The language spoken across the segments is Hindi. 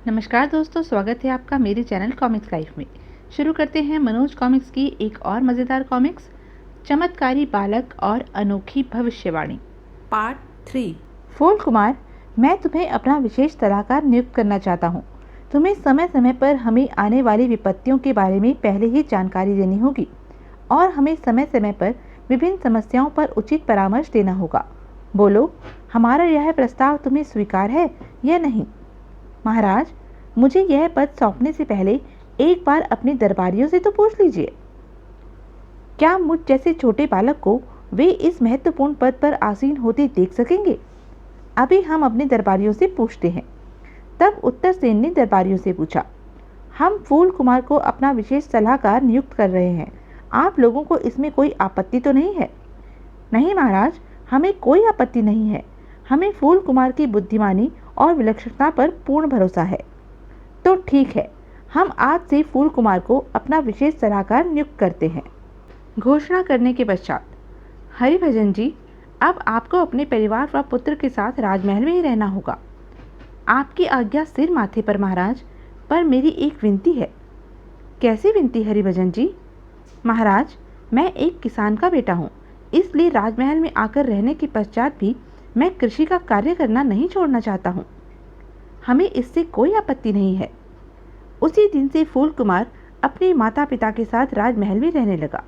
नमस्कार दोस्तों, स्वागत है आपका मेरे चैनल कॉमिक्स लाइफ में। शुरू करते हैं मनोज कॉमिक्स की एक और मज़ेदार कॉमिक्स, चमत्कारी बालक और अनोखी भविष्यवाणी, पार्ट 3। फूल कुमार, मैं तुम्हें अपना विशेष सलाहकार नियुक्त करना चाहता हूँ। तुम्हें समय समय पर हमें आने वाली विपत्तियों के बारे में पहले ही जानकारी देनी होगी और हमें समय समय पर विभिन्न समस्याओं पर उचित परामर्श देना होगा। बोलो, हमारा यह प्रस्ताव तुम्हें स्वीकार है या नहीं? महाराज, मुझे यह पद सौंपने से पहले एक बार अपने दरबारियों से तो पूछ लीजिए। क्या मुझ जैसे छोटे बालक को वे इस महत्वपूर्ण पद पर आसीन होते देख सकेंगे? अभी हम अपने दरबारियों से पूछते हैं। तब उत्तरसेन ने दरबारियों से पूछा, हम फूल कुमार को अपना विशेष सलाहकार नियुक्त कर रहे हैं। आप लोगों को इसमें कोई आपत्ति तो नहीं है? नहीं महाराज, हमें कोई आपत्ति नहीं है। हमें फूल कुमार की बुद्धिमानी और विलक्षणता पर पूर्ण भरोसा है। तो ठीक है, हम आज से फूल कुमार को अपना विशेष सलाहकार नियुक्त करते हैं। घोषणा करने के पश्चात, हरिभजन जी, अब आपको अपने परिवार व पुत्र के साथ राजमहल में ही रहना होगा। आपकी आज्ञा सिर माथे पर महाराज, पर मेरी एक विनती है। कैसी विनती हरिभजन जी? महाराज, मैं एक किसान का बेटा हूँ, इसलिए राजमहल में आकर रहने के पश्चात भी मैं कृषि का कार्य करना नहीं छोड़ना चाहता हूँ। हमें इससे कोई आपत्ति नहीं है। उसी दिन से फूल कुमार अपने माता पिता के साथ राजमहल में रहने लगा।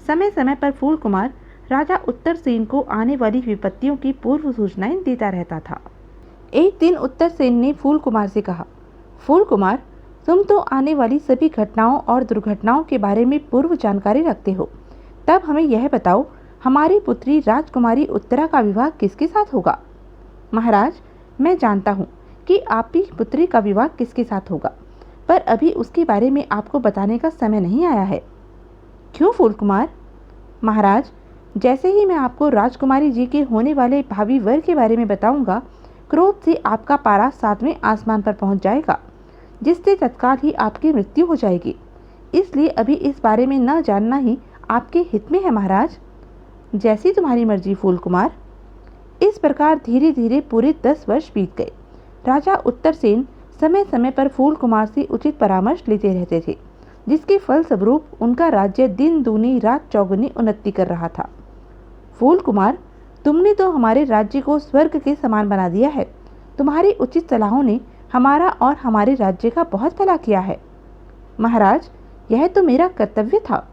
समय समय पर फूल कुमार राजा उत्तरसेन को आने वाली विपत्तियों की पूर्व सूचनाएं देता रहता था। एक दिन उत्तरसेन ने फूल कुमार से कहा, फूल कुमार, तुम तो आने वाली सभी घटनाओं और दुर्घटनाओं के बारे में पूर्व जानकारी रखते हो। तब हमें यह बताओ, हमारी पुत्री राजकुमारी उत्तरा का विवाह किसके साथ होगा? महाराज, मैं जानता हूँ कि आपकी पुत्री का विवाह किसके साथ होगा, पर अभी उसके बारे में आपको बताने का समय नहीं आया है। क्यों फूल कुमार? महाराज, जैसे ही मैं आपको राजकुमारी जी के होने वाले भावी वर के बारे में बताऊंगा, क्रोध से आपका पारा 7वें आसमान पर पहुंच जाएगा, जिससे तत्काल ही आपकी मृत्यु हो जाएगी। इसलिए अभी इस बारे में न जानना ही आपके हित में है महाराज। जैसी तुम्हारी मर्जी फूल कुमार। इस प्रकार धीरे धीरे पूरे 10 वर्ष बीत गए। राजा उत्तरसेन समय समय पर फूल कुमार से उचित परामर्श लेते रहते थे, जिसके फलस्वरूप उनका राज्य दिन दूनी रात चौगुनी उन्नति कर रहा था। फूल कुमार, तुमने तो हमारे राज्य को स्वर्ग के समान बना दिया है। तुम्हारी उचित सलाहों ने हमारा और हमारे राज्य का बहुत भला किया है। महाराज, यह तो मेरा कर्तव्य था।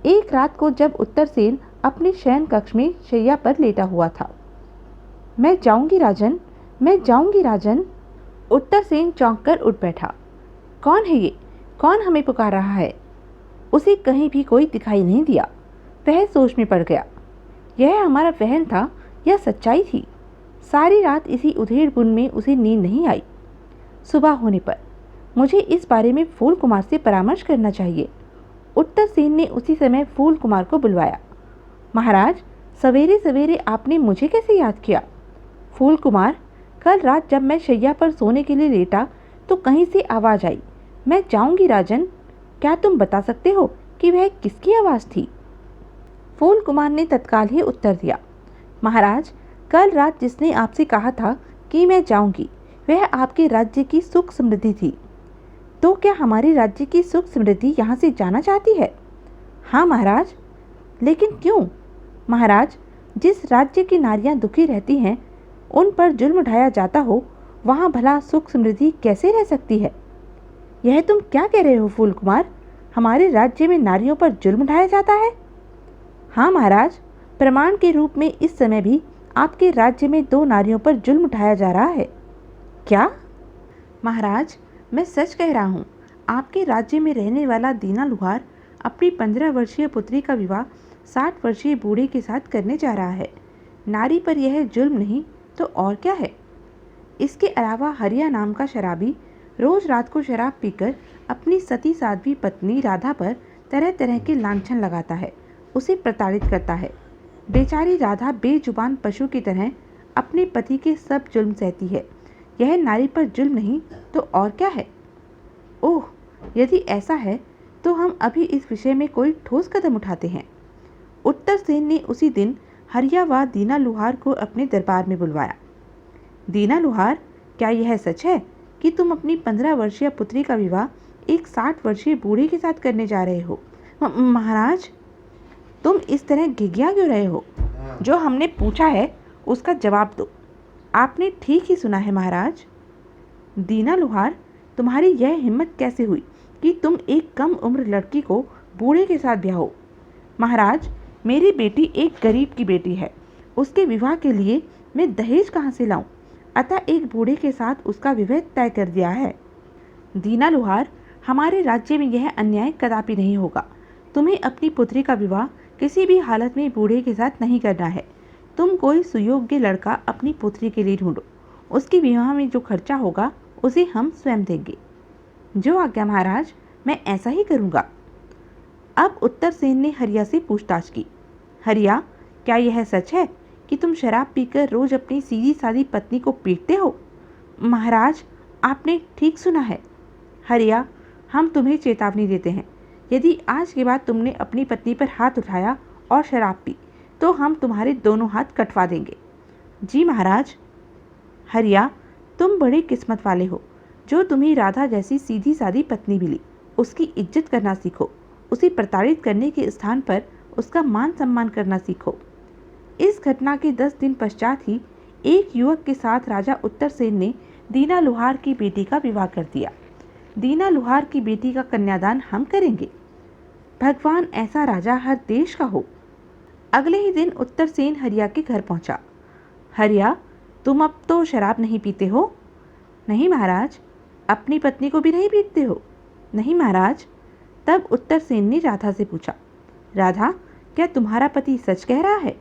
एक रात को जब उत्तरसेन अपने शयन कक्ष में शैया पर लेटा हुआ था, मैं जाऊंगी राजन, मैं जाऊंगी राजन। उत्तरसेन चौंक कर उठ बैठा। कौन है ये? कौन हमें पुकार रहा है? उसे कहीं भी कोई दिखाई नहीं दिया। वह सोच में पड़ गया। यह हमारा वहम था या सच्चाई थी? सारी रात इसी उधेड़ बुन में उसे नींद नहीं आई। सुबह होने पर मुझे इस बारे में फूल कुमार से परामर्श करना चाहिए। उत्तरसेन ने उसी समय फूल कुमार को बुलवाया। महाराज, सवेरे सवेरे आपने मुझे कैसे याद किया? फूल कुमार, कल रात जब मैं शैया पर सोने के लिए लेटा तो कहीं से आवाज़ आई, मैं जाऊंगी राजन। क्या तुम बता सकते हो कि वह किसकी आवाज़ थी? फूल कुमार ने तत्काल ही उत्तर दिया, महाराज, कल रात जिसने आपसे कहा था कि मैं जाऊंगी, वह आपके राज्य की सुख समृद्धि थी। तो क्या हमारे राज्य की सुख समृद्धि यहाँ से जाना चाहती है? हाँ महाराज। लेकिन क्यों? महाराज, जिस राज्य की नारियां दुखी रहती हैं, उन पर जुल्म ढाया जाता हो, वहाँ भला सुख समृद्धि कैसे रह सकती है? यह तुम क्या कह रहे हो फूल कुमार? हमारे राज्य में नारियों पर जुल्म ढाया जाता है? हाँ महाराज, प्रमाण के रूप में इस समय भी आपके राज्य में 2 नारियों पर जुल्म ढाया जा रहा है। क्या? महाराज, मैं सच कह रहा हूँ। आपके राज्य में रहने वाला दीना लुहार अपनी 15 वर्षीय पुत्री का विवाह 60 वर्षीय बूढ़े के साथ करने जा रहा है। नारी पर यह जुल्म नहीं तो और क्या है? इसके अलावा हरिया नाम का शराबी रोज रात को शराब पीकर अपनी सती साध्वी पत्नी राधा पर तरह तरह के लांछन लगाता है, उसे प्रताड़ित करता है। बेचारी राधा बेजुबान पशु की तरह अपने पति के सब जुल्म सहती है। यह नारी पर जुल्म नहीं तो और क्या है? ओह, यदि ऐसा है तो हम अभी इस विषय में कोई ठोस कदम उठाते हैं। उत्तरसेन ने उसी दिन हरिया व दीना लुहार को अपने दरबार में बुलवाया। दीना लुहार, क्या यह सच है कि तुम अपनी 15 वर्षीय पुत्री का विवाह एक 60 वर्षीय बूढ़े के साथ करने जा रहे हो। महाराज, तुम इस तरह घिघिया क्यों रहे हो? जो हमने पूछा है उसका जवाब दो। आपने ठीक ही सुना है महाराज। दीना लुहार, तुम्हारी यह हिम्मत कैसे हुई कि तुम एक कम उम्र लड़की को बूढ़े के साथ ब्याहो? महाराज, मेरी बेटी एक गरीब की बेटी है। उसके विवाह के लिए मैं दहेज कहाँ से लाऊं? अतः एक बूढ़े के साथ उसका विवाह तय कर दिया है। दीना लुहार, हमारे राज्य में यह अन्याय कदापि नहीं होगा। तुम्हें अपनी पुत्री का विवाह किसी भी हालत में बूढ़े के साथ नहीं करना है। तुम कोई सुयोग्य लड़का अपनी पुत्री के लिए ढूंढो। उसके विवाह में जो खर्चा होगा उसे हम स्वयं देंगे। जो आज्ञा महाराज, मैं ऐसा ही करूँगा। अब उत्तरसेन ने हरिया से पूछताछ की। हरिया, क्या यह सच है कि तुम शराब पीकर रोज अपनी सीधी सादी पत्नी को पीटते हो? महाराज, आपने ठीक सुना है। हरिया, हम तुम्हें चेतावनी देते हैं, यदि आज के बाद तुमने अपनी पत्नी पर हाथ उठाया और शराब पी तो हम तुम्हारे दोनों हाथ कटवा देंगे। जी महाराज। हरिया, तुम बड़े किस्मत वाले हो जो तुम्हें राधा जैसी सीधी सादी पत्नी मिली। उसकी इज्जत करना सीखो। उसे प्रताड़ित करने के स्थान पर उसका मान सम्मान करना सीखो। इस घटना के 10 दिन पश्चात ही एक युवक के साथ राजा उत्तरसेन ने दीना लुहार की बेटी का विवाह कर दिया। दीना लुहार की बेटी का कन्यादान हम करेंगे। भगवान ऐसा राजा हर देश का हो। अगले ही दिन उत्तरसेन हरिया के घर पहुंचा। हरिया, तुम अब तो शराब नहीं पीते हो? नहीं महाराज। अपनी पत्नी को भी नहीं पीटते हो? नहीं महाराज। तब उत्तरसेन ने राधा से पूछा, राधा, क्या तुम्हारा पति सच कह रहा है?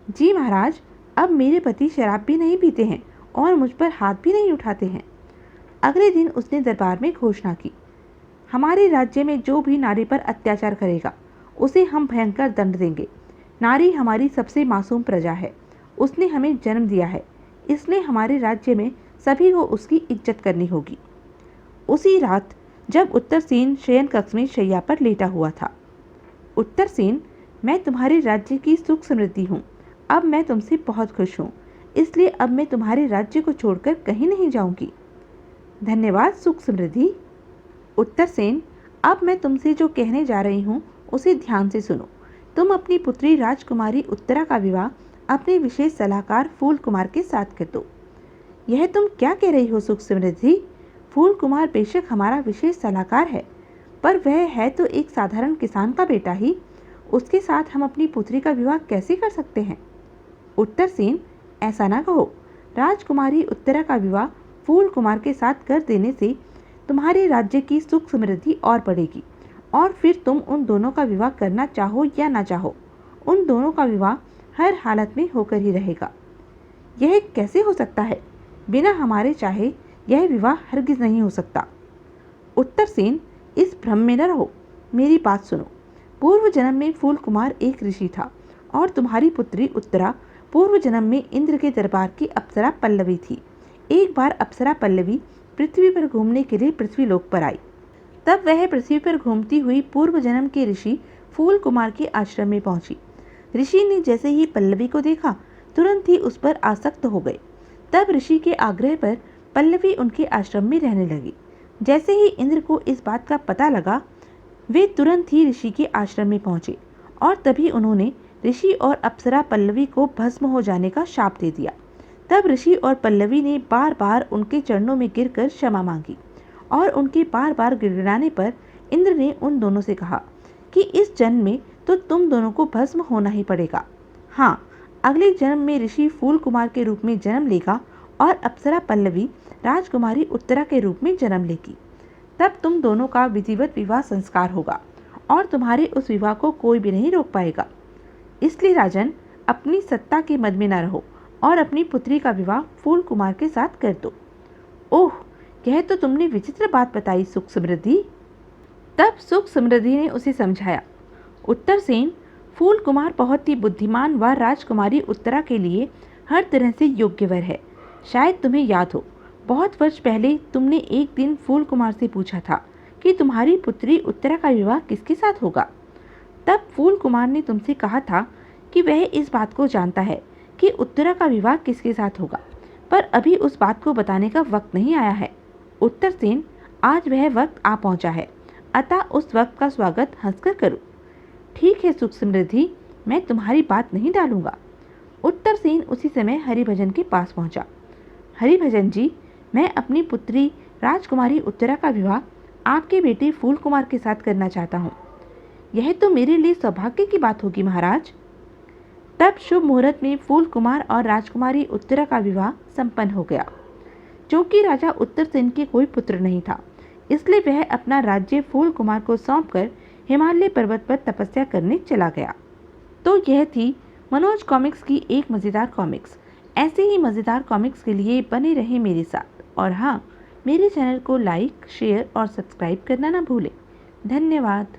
जी महाराज, अब मेरे पति शराब भी नहीं पीते हैं और मुझ पर हाथ भी नहीं उठाते हैं। अगले दिन उसने दरबार में घोषणा की, हमारे राज्य में जो भी नारी पर अत्याचार करेगा उसे हम भयंकर दंड देंगे। नारी हमारी सबसे मासूम प्रजा है। उसने हमें जन्म दिया है, इसलिए हमारे राज्य में सभी को उसकी इज्जत करनी होगी। उसी रात जब उत्तरसेन शयन कक्ष में शैया पर लेटा हुआ था, उत्तरसेन, मैं तुम्हारे राज्य की सुख समृद्धि हूँ। अब मैं तुमसे बहुत खुश हूँ, इसलिए अब मैं तुम्हारे राज्य को छोड़कर कहीं नहीं जाऊंगी। धन्यवाद सुख समृद्धि। उत्तरसेन, अब मैं तुमसे जो कहने जा रही हूँ उसे ध्यान से सुनो। तुम अपनी पुत्री राजकुमारी उत्तरा का विवाह अपने विशेष सलाहकार फूल कुमार के साथ कर दो। यह तुम क्या कह रही हो सुख समृद्धि? फूल कुमार बेशक हमारा विशेष सलाहकार है, पर वह है तो एक साधारण किसान का बेटा ही। उसके साथ हम अपनी पुत्री का विवाह कैसे कर सकते हैं? उत्तरसेन, ऐसा ना कहो। राजकुमारी उत्तरा का विवाह फूल कुमार के साथ कर देने से तुम्हारे राज्य की सुख समृद्धि और बढ़ेगी, और फिर तुम उन दोनों का विवाह करना चाहो या ना चाहो, उन दोनों का विवाह हर हालत में होकर ही रहेगा। यह कैसे हो सकता है? बिना हमारे चाहे यह विवाह हरगिज नहीं हो सकता। उत्तरसेन, इस भ्रम में न रहो, मेरी बात सुनो। पूर्व जन्म में फूल कुमार एक ऋषि था और तुम्हारी पुत्री उत्तरा पूर्व जन्म में इंद्र के दरबार की अप्सरा पल्लवी थी। एक बार अप्सरा पल्लवी पृथ्वी पर घूमने के लिए पृथ्वीलोक पर आई। तब वह पृथ्वी पर घूमती हुई पूर्व जन्म के ऋषि फूल कुमार के आश्रम में पहुंची। ऋषि ने जैसे ही पल्लवी को देखा तुरंत ही उस पर आसक्त हो गए। तब ऋषि के आग्रह पर पल्लवी उनके आश्रम में रहने लगी। जैसे ही इंद्र को इस बात का पता लगा, वे तुरंत ही ऋषि के आश्रम में पहुंचे और तभी उन्होंने ऋषि और अप्सरा पल्लवी को भस्म हो जाने का शाप दे दिया। तब ऋषि और पल्लवी ने बार बार उनके चरणों में गिरकर क्षमा मांगी और उनके बार बार गिड़गिड़ाने पर इंद्र ने उन दोनों से कहा कि इस जन्म में तो तुम दोनों को भस्म होना ही पड़ेगा। हाँ, अगले जन्म में ऋषि फूल कुमार के रूप में जन्म लेगा और अप्सरा पल्लवी राजकुमारी उत्तरा के रूप में जन्म लेगी। तब तुम दोनों का विधिवत विवाह संस्कार होगा और तुम्हारे उस विवाह को कोई भी नहीं रोक पाएगा। इसलिए राजन, अपनी सत्ता के मद में न रहो और अपनी पुत्री का विवाह फूल कुमार के साथ कर दो। ओह, यह तो तुमने विचित्र बात बताई सुख समृद्धि। तब सुख समृद्धि ने उसे समझाया, उत्तरसेन, फूल कुमार बहुत ही बुद्धिमान व राजकुमारी उत्तरा के लिए हर तरह से योग्य वर है। शायद तुम्हें याद हो, बहुत वर्ष पहले तुमने एक दिन फूल कुमार से पूछा था कि तुम्हारी पुत्री उत्तरा का विवाह किसके साथ होगा। तब फूल कुमार ने तुमसे कहा था कि वह इस बात को जानता है कि उत्तरा का विवाह किसके साथ होगा, पर अभी उस बात को बताने का वक्त नहीं आया है। उत्तरसेन, आज वह वक्त आ पहुंचा है, अतः उस वक्त का स्वागत हंसकर करो। ठीक है सुख समृद्धि, मैं तुम्हारी बात नहीं डालूंगा। उत्तरसेन उसी समय हरिभजन के पास पहुंचा। हरिभजन जी, मैं अपनी पुत्री राजकुमारी उत्तरा का विवाह आपके बेटे फूल कुमार के साथ करना चाहता हूँ। यह तो मेरे लिए सौभाग्य की बात होगी महाराज। तब शुभ मुहूर्त में फूल कुमार और राजकुमारी उत्तरा का विवाह संपन्न हो गया। क्योंकि राजा उत्तरसेन के कोई पुत्र नहीं था, इसलिए वह अपना राज्य फूल कुमार को सौंपकर हिमालय पर्वत पर तपस्या करने चला गया। तो यह थी मनोज कॉमिक्स की एक मज़ेदार कॉमिक्स। ऐसे ही मज़ेदार कॉमिक्स के लिए बने रहे मेरे साथ, और हाँ, मेरे चैनल को लाइक, शेयर और सब्सक्राइब करना ना भूलें। धन्यवाद।